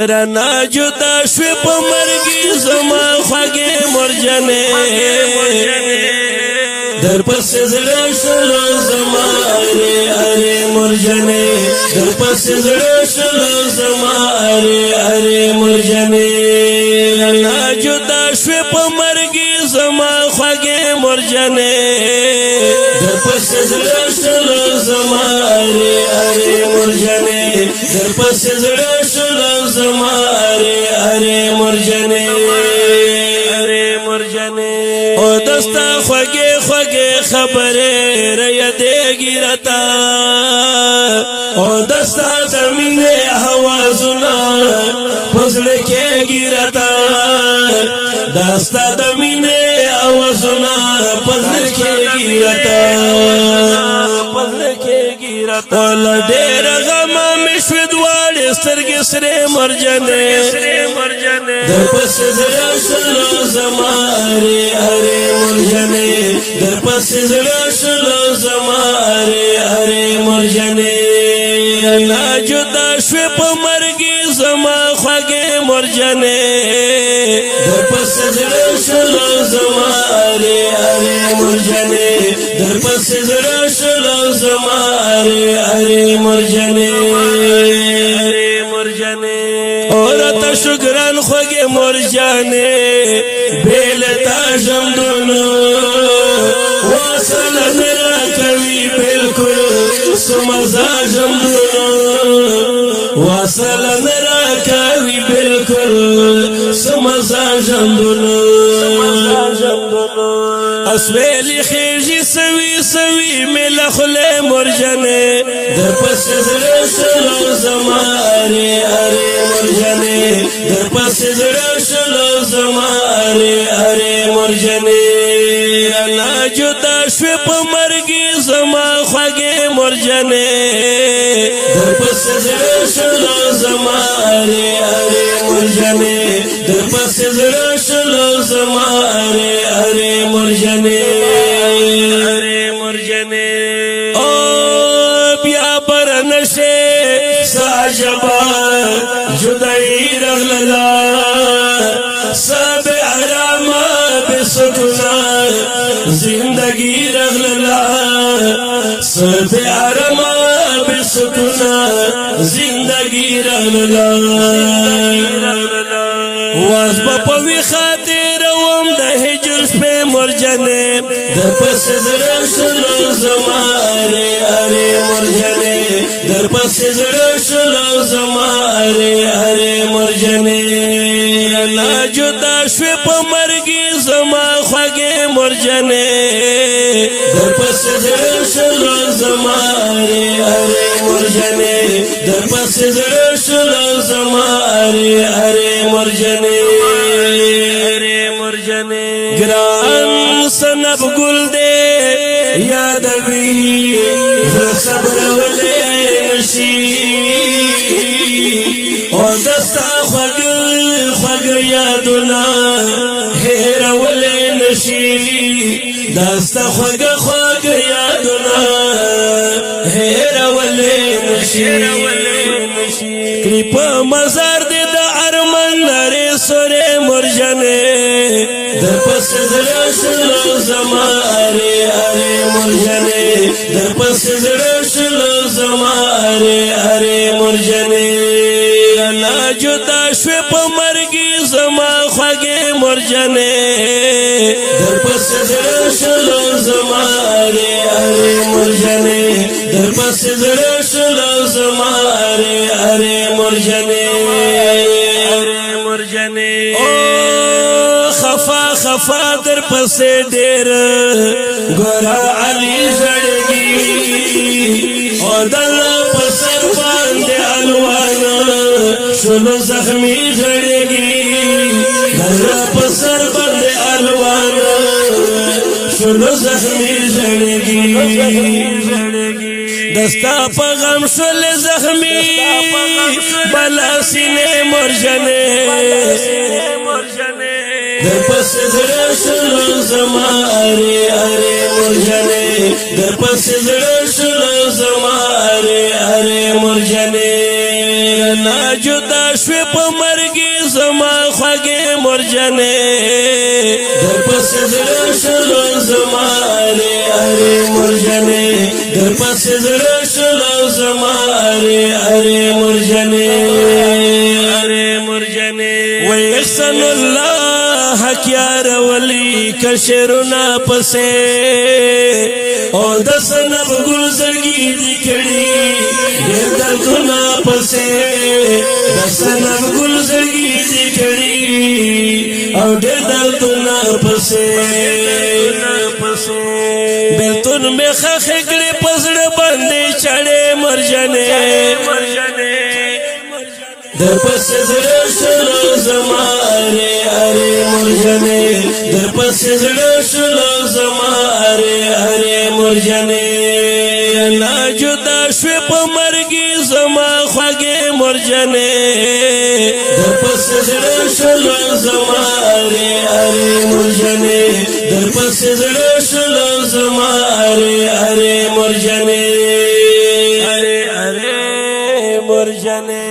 رنا جدا شوی پا مرگی زما خواگی مرجنه در پس زرشل زما اری مرجنه در پس زرشل زما اری مرجنه رنا جدا شوی پا مرگی زما خواگی مرجنه در پس زرشل زما اری مرجنه در پس زرشل زما اری مرجنه او دستا خوگی خبره ریا دیگی رتا او دستا زمین حوازنا پزڑ کے گیرتا دستا زمین حوازنا پزڑ کے گیرتا لدیر غما مشود والی سترگی سرے مرجنے در پس زرشل زما اری مرجنے در پس زرشل زما اری مرجنے نا جدا شوی پا مرگی زما خواگی مرجنے در پس زرشل زما اری مرجنے در پس زرشل زما اری مرجنے اورتا شکران خوگی مرجانے بیلتا جمدونو واصل نرا کوي بالکل سمزا جمدونو واصل نرا کوي بالکل سمزا جمدونو اسویلی خیجی سوی ملخل مرجنے در پس زرشل زما اری مرجنے در پس زرشل زما اری مرجنے نا جدا شوی پا مرگی زما خواگی مرجنے در پس زرشل زما اری مرجنے در پس زرشل زما اری مرجنے او بیا برنشے ساجبا جدائی رغللا سب حرام بسکنا زندگی رغللا سب حرام بسکنا زندگی رغللا واز بپوی خاطر وم دا ہجر پہ مرجنے در پس زرشل زما اری مرجنے در پس زرشل زما اری مرجنے نا جدا شوی پا مرگی زما خواگی مرجنے در پس زرشل زما اری مرجنے در پس زرشل زما اری مرجنے گران سنب گل دے یادوی صبر ولے نشی او دستا خوگ یادنا ہیر ولے نشی دستا خوگ یادنا ہیر ولے نشی کلیپ مزار دے دا ارمان لرے سورے مرجنے در پس زرشل زما اری مرجنے در پس زرشل زما اری مرجنے نا جدا شوی پا مرگی زما خواگی مرجنے در پس زرشل زما اری مرجنے در پس زرشل زما اری مرجنے خفا در پسے دیر گورا علی زڑگی اور دل پسر باندے الوانا شنو زخمی زڑگی دل پسر باندے الوانا شنو زخمی زڑگی دستا پا غم شل زخمی بلا سینے مرجنے در پس زرشل زما اری مرجنے در پس زرشل زما اری مرجنے نا جدا شوی په مرګي زما خوږې مرجنې در پسې زړه شلو زما اره اره مرجنې در پسې زړه شلو زما اره اره مرجنې اره مرجنې وای احسن الله حق یار ولی کشرنا پسې او د سنب ګل زړګي دې کړي ډېر دردونه پسې د سنب ګل زړګي دې کړي او ډېر دردونه پسې بیلتون مې خخې کړې پزړه باندې چړې مرجنې در پسې زړه شلو زما اره اره مرجنې در پسې زړه شلو زما اره اره مرجنې لا جدا شوې په مرګي زما خوږې مرجنې در پسې زړه شلو زما اره اره مرجنې در پسې زړه شلو زما اره اره مرجنې اره اره مرجنې